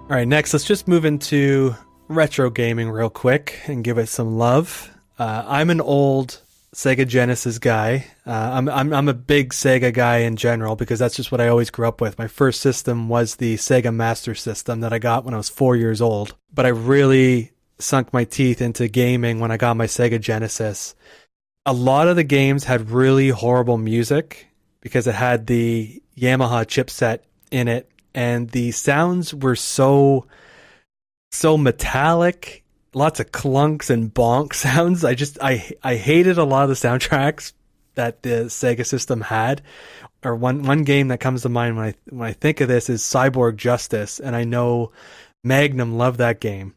All right, next, let's just move into retro gaming real quick and give it some love. I'm an old Sega Genesis guy. I'm a big Sega guy in general because that's just what I always grew up with. My first system was the Sega Master System that I got when I was 4 years old. But I really sunk my teeth into gaming when I got my Sega Genesis. A lot of the games had really horrible music because it had the Yamaha chipset in it, and the sounds were so metallic, lots of clunks and bonk sounds. I hated a lot of the soundtracks that the Sega system had. Or one game that comes to mind when I think of this is Cyborg Justice, and I know Magnum loved that game.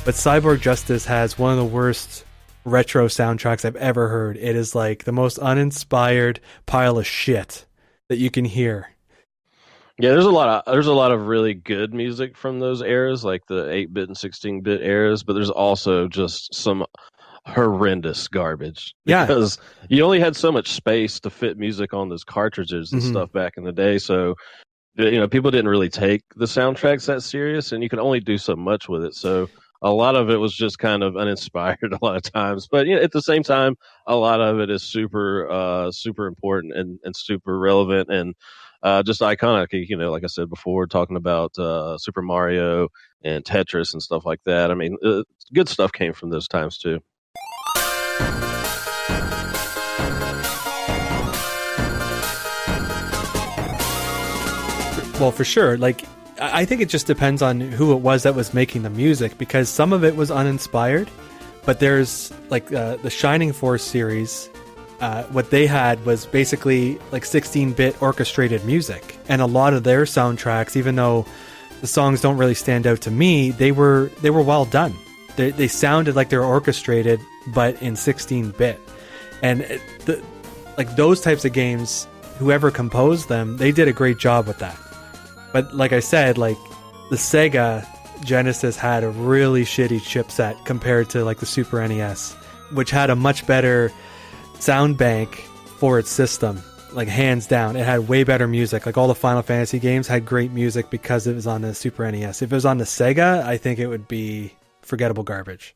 But Cyborg Justice has one of the worst retro soundtracks I've ever heard. It is like the most uninspired pile of shit that you can hear. Yeah, there's a lot of really good music from those eras, like the 8-bit and 16-bit eras, but there's also just some horrendous garbage. Because you only had so much space to fit music on those cartridges and stuff back in the day, so people didn't really take the soundtracks that serious, and you could only do so much with it. So a lot of it was just kind of uninspired a lot of times. But at the same time, a lot of it is super important and super relevant and just iconic. Like I said before, talking about Super Mario and Tetris and stuff like that. I mean, good stuff came from those times too. Well, for sure. Like, I think it just depends on who it was that was making the music, because some of it was uninspired, but there's like the Shining Force series. What they had was basically like 16-bit orchestrated music, and a lot of their soundtracks, even though the songs don't really stand out to me, they were well done. They sounded like they were orchestrated, but in 16-bit, and like those types of games, whoever composed them, they did a great job with that. But like I said, like the Sega Genesis had a really shitty chipset compared to like the Super NES, which had a much better sound bank for its system, like hands down. It had way better music. Like all the Final Fantasy games had great music because it was on the Super NES. If it was on the Sega, I think it would be forgettable garbage.